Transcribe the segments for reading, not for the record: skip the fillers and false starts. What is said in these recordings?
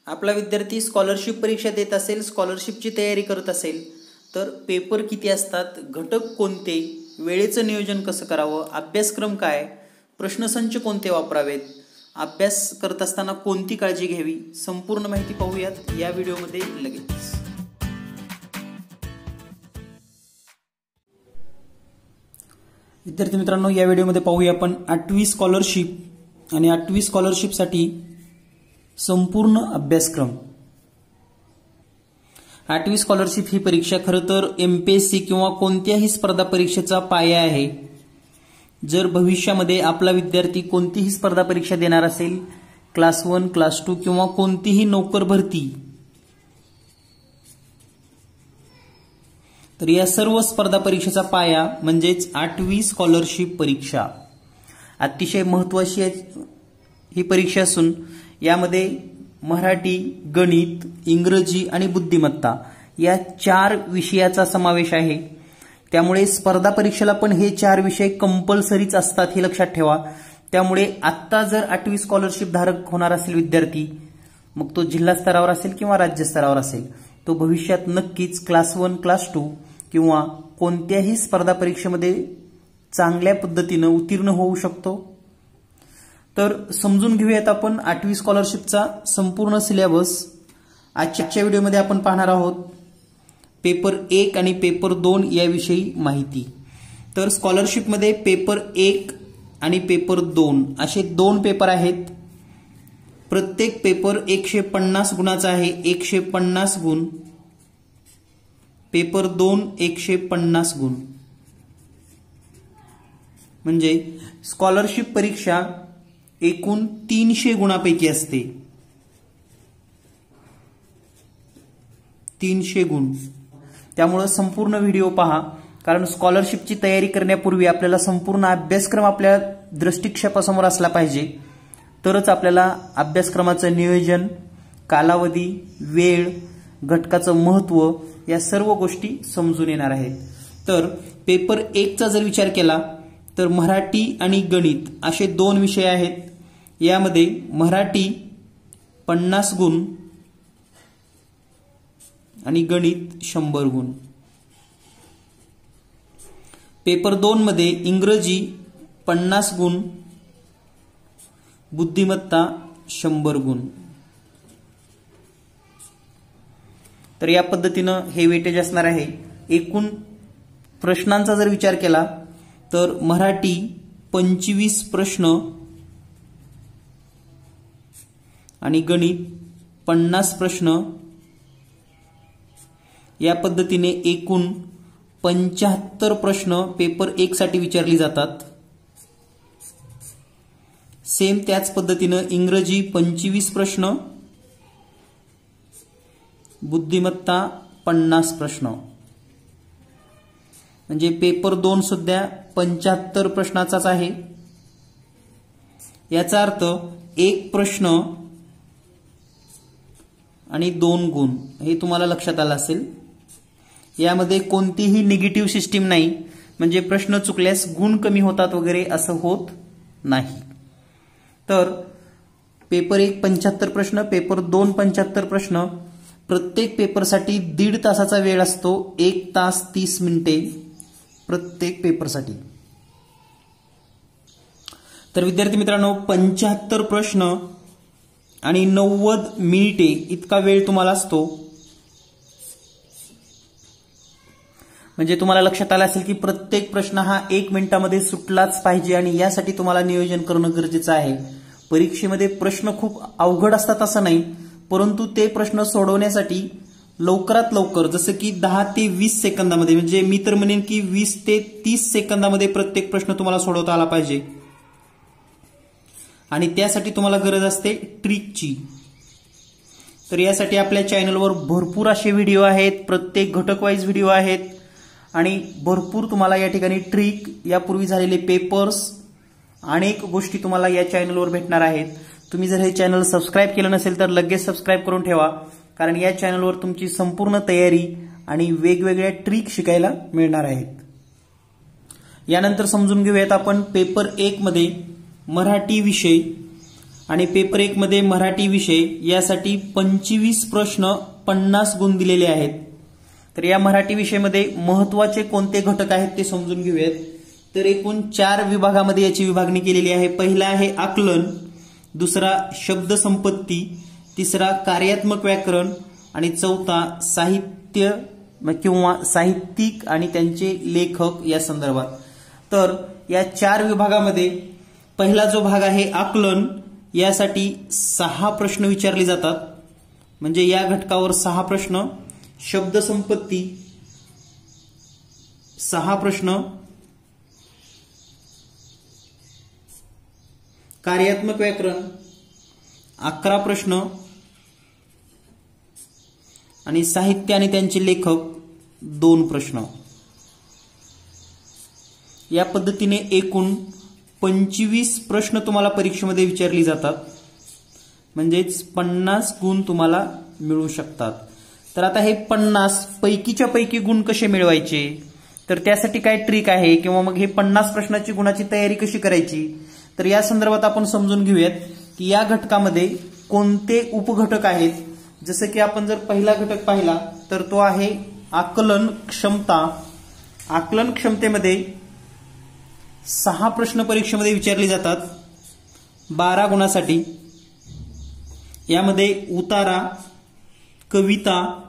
आपला विद्यार्थी स्कॉलरशिप परीक्षा देत असेल, स्कॉलरशिपची तयारी करत असेल तर पेपर किती असतात, घटक कोणते, वेळेचं नियोजन कसं करावं, अभ्यासक्रम काय, प्रश्नसंच कोणते वापरावेत, अभ्यास करत असताना कोणती काळजी घ्यावी, संपूर्ण माहिती पाहूयात या व्हिडिओमध्ये लगेच. विद्यार्थी मित्रांनो, या व्हिडिओमध्ये पाहूया आपण 8वी स्कॉलरशिप आणि 8वी स्कॉलरशिपसाठी संपूर्ण अभ्यासक्रम. 8वी स्कॉलरशिप ही परीक्षा खरं तर MPSC किंवा कोणत्याही स्पर्धा परीक्षेचा पाया आहे. जर भविष्यामध्ये आपला विद्यार्थी कोणतीही स्पर्धा परीक्षा देणार असेल, क्लास 1, क्लास 2 किंवा कोणतीही नोकर भरती, तर या सर्व स्पर्धा परीक्षेचा पाया म्हणजेच 8वी स्कॉलरशिप परीक्षा. अतिशय महत्त्वाची ही परीक्षा असून यामध्ये मराठी, गणित, इंग्रजी आणि बुद्धिमत्ता या 4 विषयाचा समावेश आहे. त्यामुळे स्पर्धा परीक्षेला पण हे 4 विषय कंपल्सरीच असतात, हे लक्षात ठेवा. त्यामुळे आत्ता जर 8वी स्कॉलरशिप धारक होणार असेल विद्यार्थी, मग तो जिल्हा स्तरावर असेल किंवा राज्य स्तरावर असेल, तो भविष्यात नक्कीच क्लास 1, क्लास 2 किंवा कोणत्याही स्पर्धा परीक्षेमध्ये चांगल्या पद्धतीने उत्तीर्ण होऊ शकतो. तर समजून घेऊयात आपण 8वी स्कॉलरशिपचा संपूर्ण सिलेबस. आजच्या व्हिडिओमध्ये आपण पाहणार आहोत पेपर 1 आणि पेपर 2 याविषयी माहिती. तर स्कॉलरशिपमध्ये पेपर 1 आणि पेपर 2 असे 2 पेपर आहेत. प्रत्येक पेपर 150 गुणाचा आहे, 150 गुण. पेपर 2 150 गुण. म्हणजे स्कॉलरशिप परीक्षा एकूण 300 गुणापैकी असते. 300 गुण. त्यामुळे संपूर्ण व्हिडिओ पहा, कारण स्कॉलरशिपची तयारी करण्यापूर्वी आपल्याला संपूर्ण अभ्यासक्रम आपल्या दृष्टिक्षेपासमोर असला पाहिजे. तरच आपल्याला अभ्यासक्रमाचं नियोजन, कालावधी, वेळ, घटकाचं महत्त्व या सर्व गोष्टी समजून येणार आहेत. तर पेपर 1चा जर विचार केला तर मराठी आणि गणित असे 2 विषय आहेत. यामध्ये मराठी 50 गुण आणि गणित 100 गुण. पेपर 2 मध्ये इंग्रजी 50 गुण, बुद्धिमत्ता 100 गुण. तर या पद्धतीनं हे वेटेज असणार आहे. एकूण प्रश्नांचा जर विचार केला तर मराठी 25 प्रश्न आणि गणित 50 प्रश्न. या पद्धतीने एकूण 75 प्रश्न पेपर 1 साठी विचारली जातात. सेम त्याच पद्धतीनं इंग्रजी 25 प्रश्न, बुद्धिमत्ता 50 प्रश्न. म्हणजे पेपर 2 सुद्धा 75 प्रश्नाचाच आहे. याचा अर्थ 1 प्रश्न आणि 2 गुण. हे तुम्हाला लक्षात आलं असेल. यामध्ये कोणतीही निगेटिव्ह सिस्टीम नाही, म्हणजे प्रश्न चुकल्यास गुण कमी होतात वगैरे असं होत नाही. तर पेपर 1 75 प्रश्न, पेपर 2 75 प्रश्न. प्रत्येक पेपरसाठी 1.5 तासाचा वेळ असतो. 1 तास 30 मिनिटे प्रत्येक पेपरसाठी. तर विद्यार्थी मित्रांनो, 75 प्रश्न आणि 90 मिनिटे इतका वेळ तुम्हाला असतो. म्हणजे तुम्हाला लक्षात आलं असेल की प्रत्येक प्रश्न हा 1 मिनिटामध्ये सुटलाच पाहिजे आणि यासाठी तुम्हाला नियोजन करणं गरजेचं आहे. परीक्षेमध्ये प्रश्न खूप अवघड असतात असं नाही, परंतु ते प्रश्न सोडवण्यासाठी लवकरात लवकर, जसं की 10 ते 20 सेकंदामध्ये, म्हणजे मी तर म्हणेन की 20 ते 30 सेकंदामध्ये प्रत्येक प्रश्न तुम्हाला सोडवता आला पाहिजे. आणि त्यासाठी तुम्हाला गरज असते ट्रिकची. तर यासाठी आपल्या चॅनलवर भरपूर असे व्हिडिओ आहेत, प्रत्येक घटक वाईज व्हिडिओ आहेत आणि भरपूर तुम्हाला या ठिकाणी ट्रिक, यापूर्वी झालेले पेपर्स, अनेक गोष्टी तुम्हाला या चॅनलवर भेटणार आहेत. तुम्ही जर हे चॅनल सबस्क्राईब केलं नसेल तर लगेच सबस्क्राईब करून ठेवा, कारण या चॅनलवर तुमची संपूर्ण तयारी आणि वेगवेगळ्या ट्रिक शिकायला मिळणार आहेत. यानंतर समजून घेऊयात आपण पेपर 1 मध्ये मराठी विषय आणि पेपर 1 मध्ये मराठी विषय यासाठी 25 प्रश्न 50 गुण दिलेले आहेत। तर या मराठी विषयामध्ये महत्त्वाचे कोणते घटक आहेत ते समजून घेऊयात। तर एकूण 4 विभागामध्ये याची विभागणी केलेली आहे। पहिला आहे आकलन, दुसरा शब्दसंपत्ती, तिसरा कार्यात्मक व्याकरण आणि चौथा साहित्य किंवा साहित्यिक आणि त्यांचे लेखक या संदर्भात। तर या 4 विभागामध्ये पहिला जो भाग आहे आकलन, यासाठी 6 प्रश्न विचारले जातात, म्हणजे या घटकावर 6 प्रश्न, शब्दसंपत्ती 6 प्रश्न, कार्यात्मक व्याकरण 11 प्रश्न आणि साहित्य आणि त्यांचे लेखक 2 प्रश्न। या पद्धतीने एकूण 25 प्रश्न तुम्हाला परीक्षेमध्ये विचारली जातात, म्हणजेच 50 गुण तुम्हाला मिळू शकतात। तर आता हे 50 पैकीच्या पैकी गुण कसे मिळवायचे, तर त्यासाठी काय ट्रिक आहे किंवा मग हे 50 प्रश्नाची गुणाची तयारी कशी करायची, तर या संदर्भात आपण समजून घेऊयात की या घटकामध्ये कोणते उपघटक आहेत। जसे की आपण जर पहिला घटक पाहिला तर तो आहे आकलन क्षमता। आकलन क्षमतेमध्ये 6 प्रश्न परीक्षेमध्ये विचारले जातात 12 गुणासाठी। यामध्ये उतारा, कविता,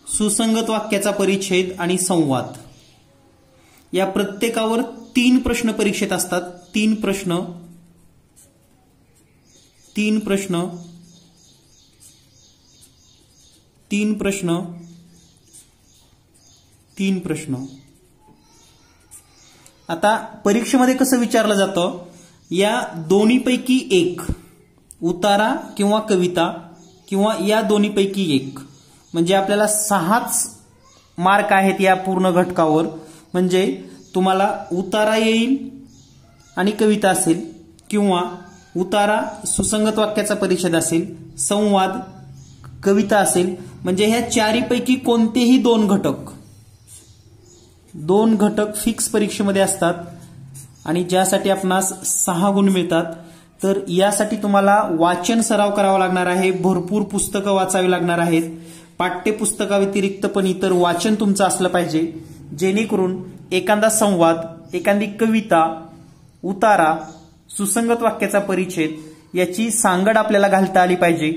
सुसंगत वाक्याचा परिच्छेद आणि संवाद या प्रत्येकावर 3 प्रश्न परीक्षेत असतात। 3 प्रश्न 3 प्रश्न 3 प्रश्न 3 प्रश्न। आता परीक्षेमध्ये कसं विचारलं जातं, या दोन्हीपैकी एक, उतारा किंवा कविता किंवा या दोन्हीपैकी एक, म्हणजे आपल्याला 6च मार्क आहेत या पूर्ण घटकावर। म्हणजे तुम्हाला उतारा येईल आणि कविता असेल, किंवा उतारा सुसंगत वाक्याचा परिच्छेद असेल, संवाद कविता असेल, म्हणजे ह्या 4पैकी कोणतेही 2 घटक फिक्स परीक्षेमध्ये असतात आणि ज्यासाठी आपणास 6 गुण मिळतात। तर यासाठी तुम्हाला वाचन सराव करावा लागणार आहे, भरपूर पुस्तकं वाचावी लागणार आहेत, पाठ्यपुस्तकाव्यतिरिक्त पण इतर वाचन तुमचं असलं पाहिजे, जेणेकरून एखादा संवाद, एखादी कविता, उतारा, सुसंगत वाक्याचा परिच्छेद याची सांगड आपल्याला घालता आली पाहिजे।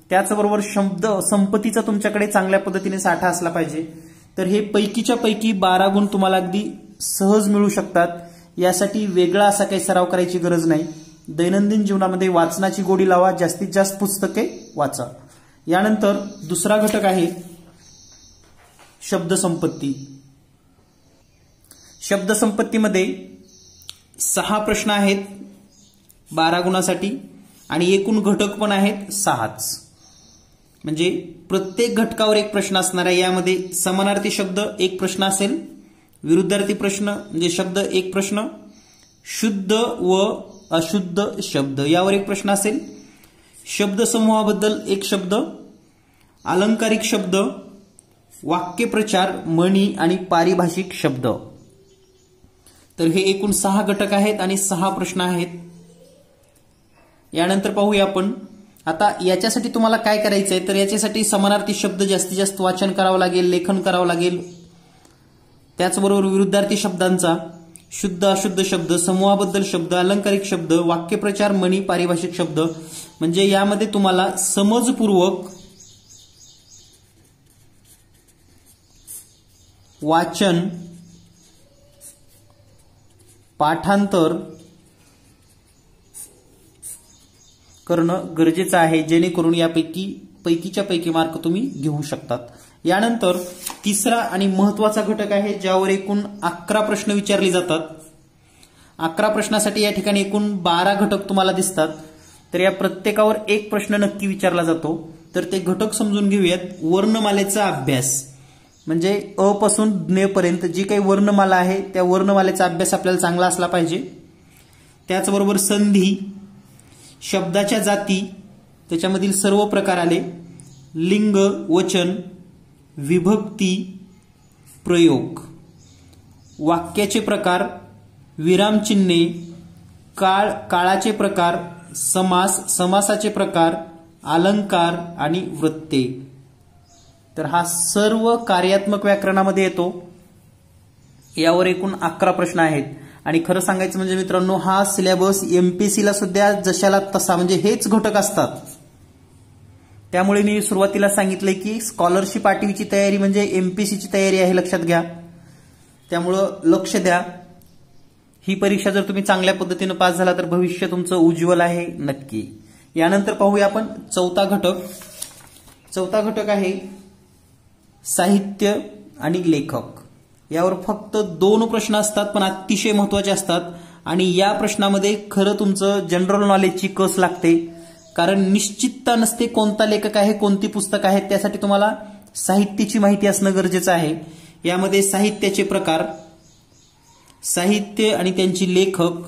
त्याचबरोबर शब्द संपत्तीचा तुमच्याकडे चांगल्या पद्धतीने साठा असला पाहिजे। तर हे पैकीच्या पैकी 12 गुण तुम्हाला अगदी सहज मिळू शकतात। यासाठी वेगळा असा काही सराव करायची गरज नाही। दैनंदिन जीवनामध्ये वाचनाची गोडी लावा, जास्तीत जास्त पुस्तके वाचा। यानंतर दुसरा घटक आहे शब्दसंपत्ती। शब्दसंपत्तीमध्ये 6 प्रश्न आहेत 12 गुणासाठी आणि एकूण घटक पण आहेत 6च, म्हणजे प्रत्येक घटकावर 1 प्रश्न असणार आहे। यामध्ये समानार्थी शब्द 1 प्रश्न असेल, विरुद्धार्थी प्रश्न म्हणजे शब्द 1 प्रश्न, शुद्ध व अशुद्ध शब्द यावर 1 प्रश्न असेल, शब्दसमूहाबद्दल 1 शब्द, अलंकारिक शब्द, वाक्यप्रचार, म्हणी आणि पारिभाषिक शब्द। तर हे एकूण 6 घटक आहेत आणि 6 प्रश्न आहेत। यानंतर पाहूया आपण आता याच्यासाठी तुम्हाला काय करायचंय, तर याच्यासाठी समानार्थी शब्द जास्तीत जास्त वाचन करावं लागेल, लेखन करावं लागेल। त्याचबरोबर विरुद्धार्थी शब्दांचा, शुद्ध अशुद्ध शब्द, समूहाबद्दल शब्द, अलंकारिक शब्द, वाक्यप्रचार, म्हणी, पारिभाषिक शब्द, म्हणजे यामध्ये तुम्हाला समजपूर्वक वाचन, पाठांतर करणं गरजेचं आहे, जेणेकरून पैकीच्या पैकी मार्क तुम्ही घेऊ शकतात। यानंतर तिसरा आणि महत्त्वाचा घटक आहे ज्यावर एकूण 11 प्रश्न विचारले जातात। 11 प्रश्नासाठी या ठिकाणी एकूण 12 घटक तुम्हाला दिसतात। तर या प्रत्येकावर 1 प्रश्न नक्की विचारला जातो। तर ते घटक समजून घेऊयात। वर्णमालेचा अभ्यास, म्हणजे अ पासून ज्ञ पर्यंत जी काही वर्णमाला आहे त्या वर्णमालेचा अभ्यास आपल्याला चांगला असला पाहिजे। त्याचबरोबर संधी, शब्दाच्या जाती, त्याच्यामधील सर्व प्रकार आले, लिंग, वचन, विभक्ती, प्रयोग, वाक्याचे प्रकार, विरामचिन्हे, काळ, काळाचे प्रकार, समास, समासाचे प्रकार, अलंकार आणि वृत्ते. तर हा सर्व कार्यात्मक व्याकरणामध्ये येतो. यावर एकूण 11 प्रश्न आहेत. आणि खरं सांगायचं म्हणजे मित्रांनो, हा सिलेबस एमपीएससीला सुद्धा जशाला तसा म्हणजे हेच घटक असतात. त्यामुळे मी सुरुवातीला सांगितलंय की स्कॉलरशिप 8वीची तयारी म्हणजे एमपीएससीची तयारी आहे, लक्षात घ्या. त्यामुळं लक्ष द्या. ही परीक्षा जर तुम्ही चांगल्या पद्धतीने पास झाला तर भविष्य तुमचं उज्ज्वल आहे नक्की. यानंतर पाहूया आपण चौथा घटक. चौथा घटक आहे साहित्य आणि लेखक. यावर फक्त 2 प्रश्न असतात, पण अतिशय महत्वाचे असतात. आणि या प्रश्नामध्ये खरं तुमचं जनरल नॉलेजची कस लागते, कारण निश्चितता नसते कोणता लेखक आहे, कोणती पुस्तक आहेत. त्यासाठी तुम्हाला साहित्याची माहिती असणं गरजेचं आहे. यामध्ये साहित्याचे प्रकार, साहित्य आणि त्यांची लेखक,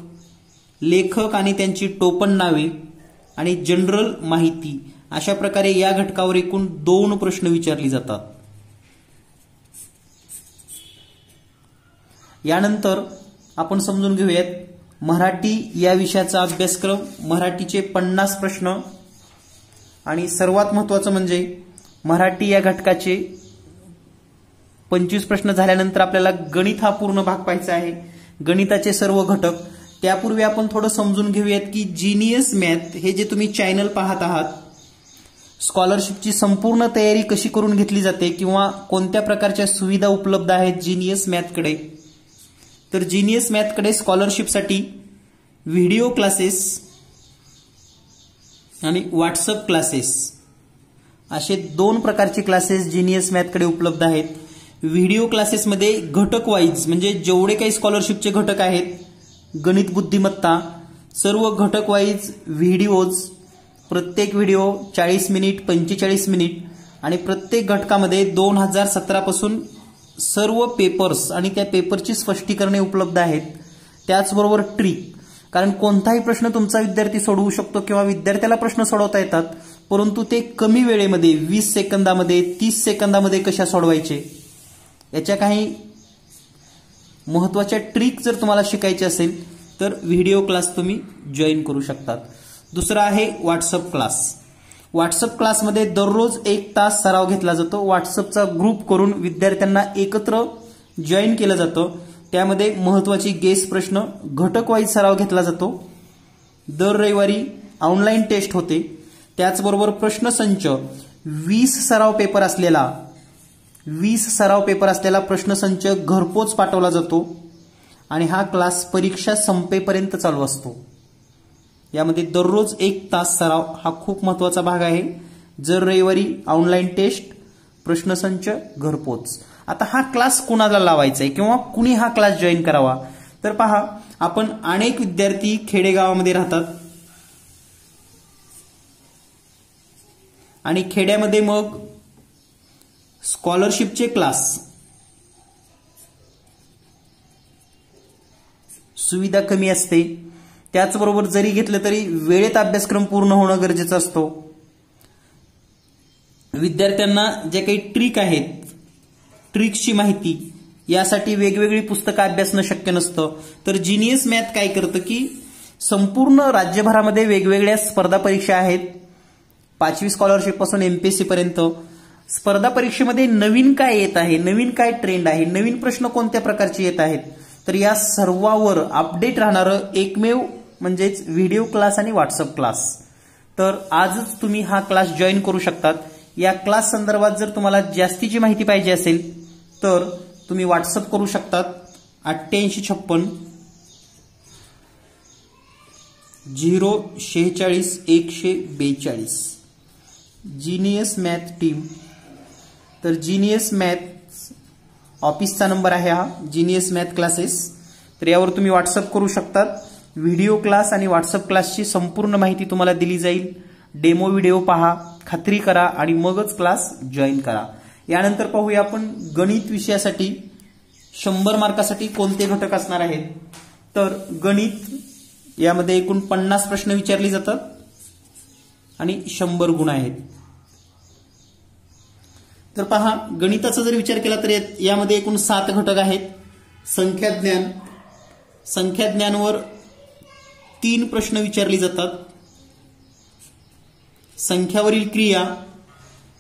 लेखक आणि त्यांची टोपण नावे आणि जनरल माहिती, अशा प्रकारे या घटकावर एकूण 2 प्रश्न विचारले जातात. यानंतर आपण समजून घेऊयात मराठी या विषयाचा अभ्यासक्रम. मराठीचे 50 प्रश्न आणि सर्वात महत्वाचं म्हणजे मराठी या घटकाचे 25 प्रश्न झाल्यानंतर आपल्याला गणित हा पूर्ण भाग पाहायचा आहे. गणिताचे सर्व घटक. त्यापूर्वी आपण थोडं समजून घेऊयात की जीनियस मॅथ हे जे तुम्ही चॅनल पाहत आहात, स्कॉलरशिपची संपूर्ण तयारी कशी करून घेतली जाते किंवा कोणत्या प्रकारच्या सुविधा उपलब्ध आहेत जीनियस मॅथकडे. तर जीनियस मॅथकडे स्कॉलरशिपसाठी व्हिडिओ क्लासेस आणि व्हॉट्सअप क्लासेस असे 2 प्रकारचे क्लासेस जीनियस मॅथकडे उपलब्ध आहेत. व्हिडिओ क्लासेसमध्ये घटक वाईज म्हणजे जेवढे काही स्कॉलरशिपचे घटक आहेत, गणित बुद्धिमत्ता, सर्व घटक वाईज व्हिडिओज, प्रत्येक व्हिडिओ 40 मिनिट, 45 मिनिट आणि प्रत्येक घटकामध्ये 2017 पासून सर्व पेपर्स आणि त्या पेपरची स्पष्टीकरणे उपलब्ध आहेत. त्याचबरोबर ट्रिक, कारण कोणताही प्रश्न तुमचा विद्यार्थी सोडवू शकतो किंवा विद्यार्थ्याला प्रश्न सोडवता येतात, परंतु ते कमी वेळेमध्ये 20 सेकंदामध्ये 30 सेकंदामध्ये कशा सोडवायचे, याच्या काही महत्वाच्या ट्रिक जर तुम्हाला शिकायचे असेल तर व्हिडिओ क्लास तुम्ही जॉईन करू शकतात. दुसरा आहे व्हॉट्सअप क्लास. व्हॉट्सअप क्लासमध्ये दररोज 1 तास सराव घेतला जातो. व्हॉट्सअपचा ग्रुप करून विद्यार्थ्यांना एकत्र जॉईन केलं जातं. त्यामध्ये महत्वाची गेस प्रश्न, घटक वाईज सराव घेतला जातो. दर रविवारी ऑनलाईन टेस्ट होते. त्याचबरोबर प्रश्नसंच 20 सराव पेपर असलेला प्रश्नसंच घरपोच पाठवला जातो आणि हा क्लास परीक्षा संपेपर्यंत चालू असतो. यामध्ये दररोज 1 तास सराव हा खूप महत्वाचा भाग आहे. जर रविवारी ऑनलाईन टेस्ट, प्रश्नसंच, घरपोच. आता हा क्लास कुणाला लावायचा आहे किंवा कुणी हा क्लास जॉईन करावा, तर पहा, आपण अनेक विद्यार्थी खेडेगावामध्ये राहतात आणि खेड्यामध्ये मग स्कॉलरशिपचे क्लास सुविधा कमी असते. त्याचबरोबर जरी घेतलं तरी वेळेत अभ्यासक्रम पूर्ण होणं गरजेचं असतो. विद्यार्थ्यांना जे काही ट्रिक आहेत, ट्रिक्सची माहिती, यासाठी वेगवेगळी पुस्तकं अभ्यासणं शक्य नसतं. तर जीनियस मॅथ काय करतं की संपूर्ण राज्यभरामध्ये वेगवेगळ्या स्पर्धा परीक्षा आहेत. 5वी स्कॉलरशिप पासून एमपीएससी पर्यंत स्पर्धा परीक्षेमध्ये नवीन काय येत आहे, नवीन काय ट्रेंड आहे, नवीन प्रश्न कोणत्या प्रकारचे येत आहेत, तर या सर्वावर अपडेट राहणारं एकमेव म्हणजेच व्हिडिओ क्लास आणि व्हॉट्सअप क्लास. तर आजच तुम्ही हा क्लास जॉईन करू शकतात. या क्लास संदर्भात जर तुम्हाला जास्तीची माहिती पाहिजे असेल तर तुम्ही व्हॉट्सअप करू शकतात 8856 046 142. Genius math team. तर जीनियस मॅथ ऑफिसचा नंबर आहे हा, जीनियस मॅथ क्लासेस. तर यावर तुम्ही व्हॉट्सअप करू शकतात. व्हिडिओ क्लास आणि व्हॉट्सअप क्लासची संपूर्ण माहिती तुम्हाला दिली जाईल. डेमो व्हिडिओ पहा, खात्री करा आणि मगच क्लास जॉईन करा. यानंतर पाहूया आपण गणित विषयासाठी 100 मार्कासाठी कोणते घटक असणार आहेत. तर गणित यामध्ये एकूण 50 प्रश्न विचारले जातात आणि 100 गुण आहेत. तर पहा, गणिताचा जर विचार केला तर यामध्ये एकूण 7 घटक आहेत. संख्याज्ञान, संख्याज्ञानवर 3 प्रश्न विचारले जातात. संख्यावरील क्रिया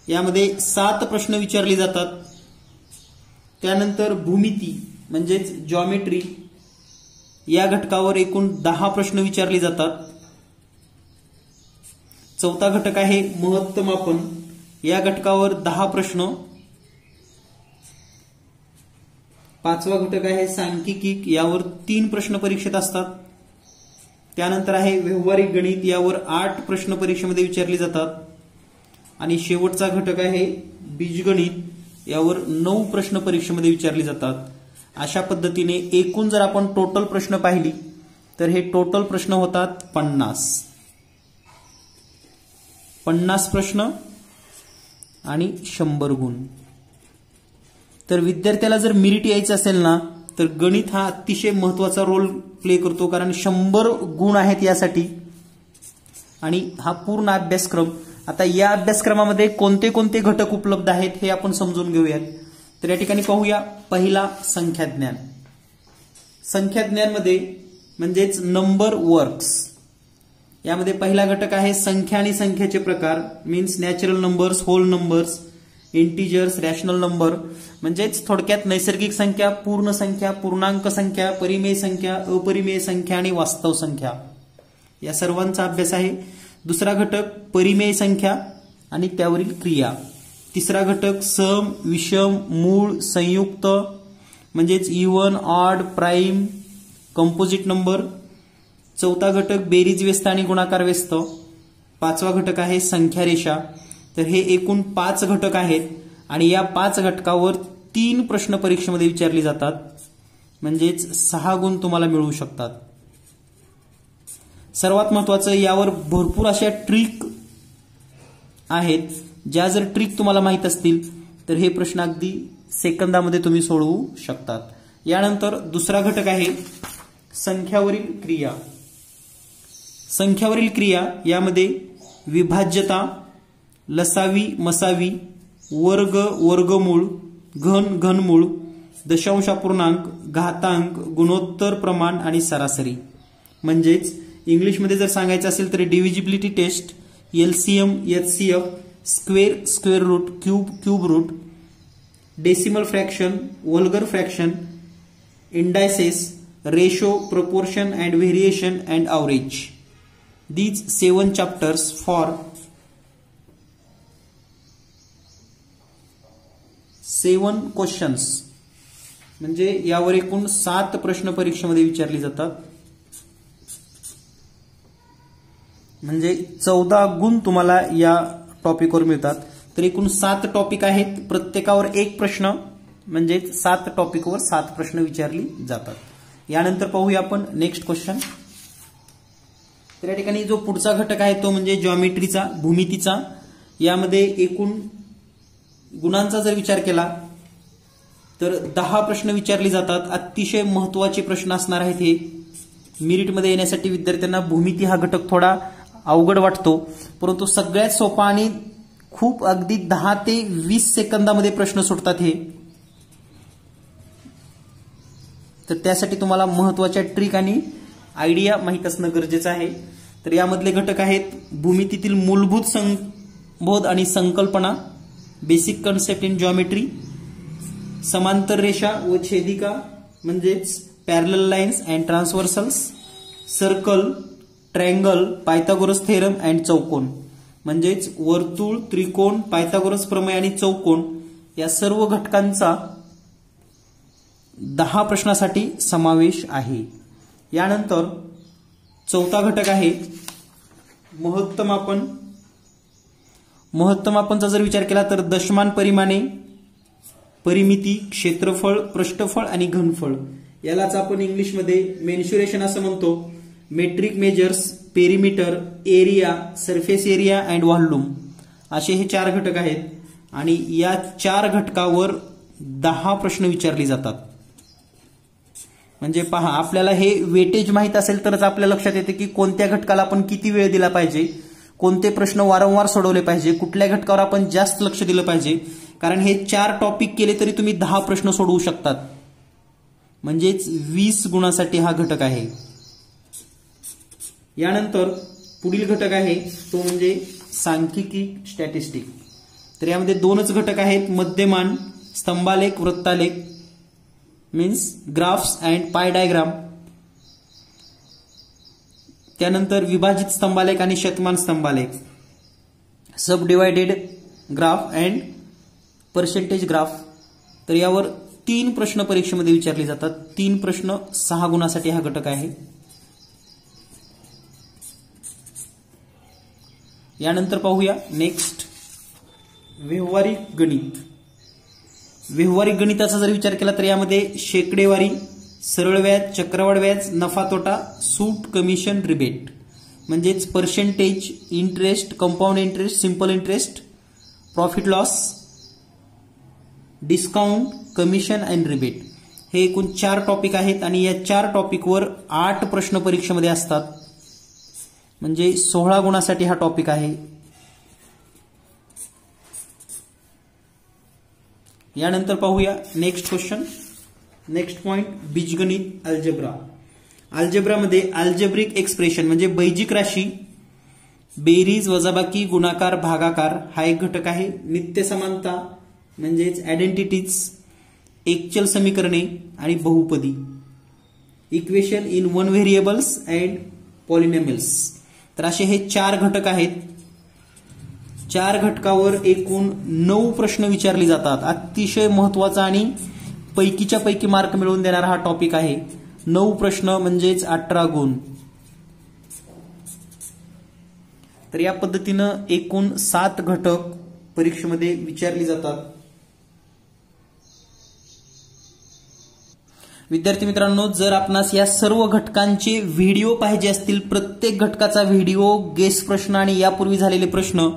यामध्ये 7 प्रश्न विचारले जातात. त्यानंतर भूमिती म्हणजेच जॉमेट्री या घटकावर एकूण 10 प्रश्न विचारले जातात. चौथा घटक आहे महत्तमापन, या घटकावर 10 प्रश्न. पाचवा घटक आहे सांख्यिकी, यावर 3 प्रश्न परीक्षेत असतात. त्यानंतर आहे व्यावहारिक गणित, यावर 8 प्रश्न परीक्षेमध्ये विचारले जातात. आणि शेवटचा घटक आहे बीजगणित, यावर 9 प्रश्न परीक्षेमध्ये विचारले जातात. अशा पद्धतीने एकूण जर आपण टोटल प्रश्न पाहिली तर हे टोटल प्रश्न होतात 50 प्रश्न आणि 100 गुण. तर विद्यार्थ्याला जर मेरिट यायचं असेल ना तर गणित हा अतिशय महत्वाचा रोल प्ले करतो, कारण 100 गुण आहेत यासाठी. आणि हा पूर्ण अभ्यासक्रम, आता या अभ्यासक्रमामध्ये कोणते कोणते घटक उपलब्ध आहेत हे आपण समजून घेऊयात. तर या ठिकाणी पाहूया. पहिला संख्याज्ञान. संख्याज्ञानमध्ये म्हणजेच नंबर वर्क्स, यामध्ये पहिला घटक आहे संख्या आणि संख्येचे प्रकार, means natural numbers, whole numbers, integers, rational number. म्हणजेच थोडक्यात नैसर्गिक संख्या, पूर्ण संख्या, पूर्णांक संख्या, परिमेय संख्या, अपरिमेय संख्या आणि वास्तव संख्या, या सर्वांचा अभ्यास आहे. दुसरा घटक परिमेय संख्या आणि त्यावरील क्रिया. तिसरा घटक सम, विषम, मूळ, संयुक्त म्हणजेच even, odd, prime, composite number. चौथा घटक बेरीज व्यस्त आणि गुणाकार व्यस्त. पाचवा घटक आहे संख्या रेषा. तर हे एकूण 5 घटक आहेत आणि या 5 घटकावर 3 प्रश्न परीक्षेमध्ये विचारले जातात, म्हणजेच 6 गुण तुम्हाला मिळू शकतात. सर्वात महत्वाचं, यावर भरपूर अशा ट्रिक आहेत, ज्या जर ट्रिक तुम्हाला माहित असतील तर हे प्रश्न अगदी सेकंदामध्ये तुम्ही सोडवू शकतात. यानंतर दुसरा घटक आहे संख्यावरील क्रिया. संख्यावरील क्रिया यामध्ये विभाज्यता, लसावी, मसावी, वर्ग, वर्गमूळ, घन, घनमूळ, दशांश अपूर्णांक, घातांक, गुणोत्तर प्रमाण आणि सरासरी. म्हणजेच इंग्लिशमध्ये जर सांगायचं असेल तर divisibility test, LCM, HCF, square, square root, cube, cube root, decimal fraction, vulgar fraction, indices, ratio, proportion and variation and average. These 7 chapters for 7 questions. म्हणजे यावर एकूण 7 प्रश्न परीक्षेमध्ये विचारले जातात, म्हणजे 14 गुण तुम्हाला या टॉपिकवर मिळतात. तर एकूण 7 टॉपिक आहेत, प्रत्येकावर 1 प्रश्न, म्हणजे 7 टॉपिकवर 7 प्रश्न विचारले जातात. यानंतर पाहूया आपण नेक्स्ट क्वेश्चन. तर या ठिकाणी जो पुढचा घटक आहे तो म्हणजे जॉमेट्रीचा, भूमितीचा. यामध्ये एकूण गुणांचा जर विचार केला तर 10 प्रश्न विचारले जातात. अतिशय महत्वाचे प्रश्न असणार आहेत हे. मेरिटमध्ये येण्यासाठी विद्यार्थ्यांना भूमिती हा घटक थोडा अवघड वाटतो, परंतु सगळ्यात सोपा आणि खूप अगदी 10 ते 20 सेकंदामध्ये प्रश्न सुटतात हे. तर त्यासाठी तुम्हाला महत्वाच्या ट्रिक आणि आयडिया माहित असणं गरजेचं आहे. तर यामधले घटक आहेत भूमितीतील मूलभूत संबोध आणि संकल्पना, बेसिक कन्सेप्ट इन जॉमेट्री, समांतर रेषा व छेदिका म्हणजेच parallel lines and transversals, circle, triangle, Pythagoras theorem and चौकोन म्हणजेच वर्तुळ, त्रिकोण, पायथागोरस प्रमेय आणि चौकोन, या सर्व घटकांचा 10 प्रश्नासाठी समावेश आहे. यानंतर चौथा घटक आहे महत्तमापन. महत्तमापनचा जर विचार केला तर दशमान परिमाणे, परिमिती, क्षेत्रफळ, पृष्ठफळ आणि घनफळ, यालाच आपण इंग्लिशमध्ये मेन्शुरेशन असं म्हणतो. Metric measures, perimeter, area, surface area and volume, असे हे 4 घटक आहेत आणि या 4 घटकावर 10 प्रश्न विचारले जातात. म्हणजे पहा, आपल्याला हे वेटेज माहित असेल तरच आपल्या लक्षात येते की कोणत्या घटकाला आपण किती वेळ दिला पाहिजे, कोणते प्रश्न वारंवार सोडवले पाहिजे, कुठल्या घटकावर आपण जास्त लक्ष दिलं पाहिजे. कारण हे 4 टॉपिक केले तरी तुम्ही 10 प्रश्न सोडवू शकतात, म्हणजेच 20 गुणासाठी हा घटक आहे. यानंतर पुढील घटक आहे तो म्हणजे सांख्यिकी स्टॅटिस्टिक. तर यामध्ये दोनच घटक आहेत, मध्यमान, स्तंभालेख, वृत्तालेख means graphs and pie diagram. त्यानंतर विभाजित स्तंभालेख आणि शतमान स्तंभालेख, sub divided graph and percentage graph. तर यावर 3 प्रश्न परीक्षेमध्ये विचारले जातात. 3 प्रश्न 6 गुणासाठी हा घटक आहे. यानंतर पाहूया नेक्स्ट व्यावहारिक गणित. व्यावहारिक गणिताचा जर विचार केला तर यामध्ये शेकडेवारी, सरळ व्याज, चक्रवाढ व्याज, नफा तोटा, सूट, कमिशन, रिबेट म्हणजेच percentage, interest, compound interest, simple interest, profit loss, discount, commission and rebate हे एकूण 4 टॉपिक आहेत आणि या 4 टॉपिकवर 8 प्रश्न परीक्षेमध्ये असतात. म्हणजे 16 गुणासाठी हा टॉपिक आहे. यानंतर पाहूया नेक्स्ट क्वेश्चन. नेक्स्ट पॉइंट बीजगणित अल्जेब्रा. अल्जेब्रामध्ये अल्जेब्रिक एक्सप्रेशन म्हणजे बैजिक राशी, बेरीज, वजाबाकी, गुणाकार, भागाकार हा एक घटक आहे. नित्य समानता म्हणजेच आयडेंटिटीज, एकचल समीकरणे आणि बहुपदी, equation in 1 variables and polynomials. तर असे हे 4 घटक आहेत. 4 घटकावर एकूण 9 प्रश्न विचारले जातात. अतिशय महत्वाचा आणि पैकीच्या पैकी मार्क मिळवून देणारा हा टॉपिक आहे. 9 प्रश्न म्हणजेच 18 गुण. तर या पद्धतीनं एकूण 7 घटक परीक्षेमध्ये विचारले जातात. विद्यार्थी मित्रांनो, जर आपणास या सर्व घटकांचे व्हिडिओ पाहिजे असतील, प्रत्येक घटकाचा व्हिडिओ, गेस प्रश्न आणि यापूर्वी झालेले प्रश्न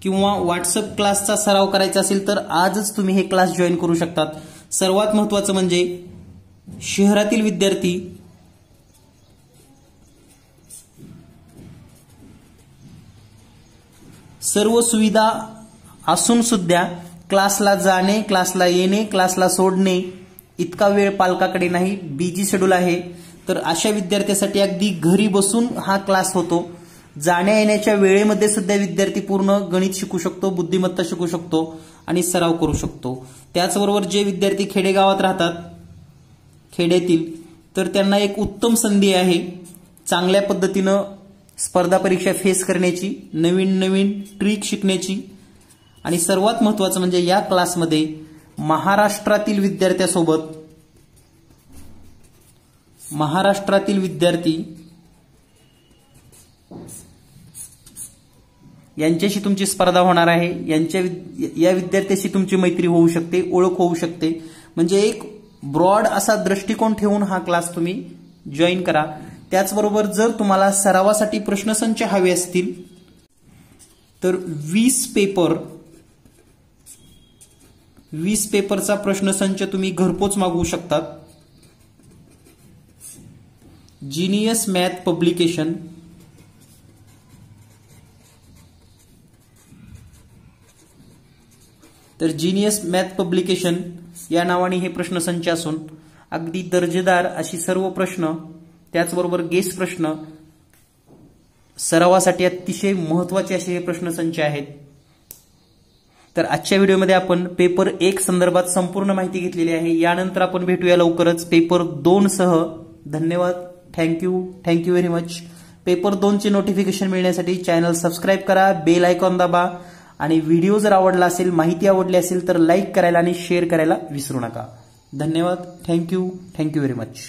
किंवा व्हॉट्सअप क्लासचा सराव करायचा असेल तर आजच तुम्ही हे क्लास जॉईन करू शकतात. सर्वात महत्वाचं म्हणजे शहरातील विद्यार्थी सर्व सुविधा असून सुद्धा क्लासला जाणे, क्लासला येणे, क्लासला सोडणे इतका वेळ पालकाकडे नाही, बिझी शेड्यूल आहे. तर अशा विद्यार्थ्यासाठी अगदी घरी बसून हा क्लास होतो. जाण्या येण्याच्या वेळेमध्ये सुद्धा विद्यार्थी पूर्ण गणित शिकू शकतो, बुद्धिमत्ता शिकू शकतो आणि सराव करू शकतो. त्याचबरोबर जे विद्यार्थी खेडेगावात राहतात, खेड्यातील, तर त्यांना एक उत्तम संधी आहे चांगल्या पद्धतीनं स्पर्धा परीक्षा फेस करण्याची, नवीन नवीन ट्रिक शिकण्याची. आणि सर्वात महत्वाचं म्हणजे या क्लासमध्ये महाराष्ट्रातील विद्यार्थी यांच्याशी तुमची स्पर्धा होणार आहे. या विद्यार्थ्याशी तुमची मैत्री होऊ शकते, ओळख होऊ शकते. म्हणजे एक ब्रॉड असा दृष्टिकोन ठेवून हा क्लास तुम्ही जॉईन करा. त्याचबरोबर जर तुम्हाला सरावासाठी प्रश्नसंच हवे असतील तर 20 पेपरचा प्रश्नसंच तुम्ही घरपोच मागवू शकतात. जीनियस मॅथ पब्लिकेशन, तर जीनियस मॅथ पब्लिकेशन या नावाने हे प्रश्नसंच असून अगदी दर्जेदार अशी सर्व प्रश्न, त्याचबरोबर गेस प्रश्न, सरावासाठी अतिशय महत्वाचे असे हे प्रश्नसंच आहेत. तर आजच्या व्हिडिओमध्ये आपण पेपर 1 संदर्भात संपूर्ण माहिती घेतलेली आहे. यानंतर आपण भेटूया लवकरच पेपर 2 सह. धन्यवाद. Thank you very much. पेपर 2 चे नोटिफिकेशन मिळण्यासाठी चॅनल सबस्क्राईब करा, बेल आयकॉन दाबा आणि व्हिडिओ जर आवडला असेल, माहिती आवडली असेल तर लाईक करायला आणि शेअर करायला विसरू नका. धन्यवाद. Thank you very much.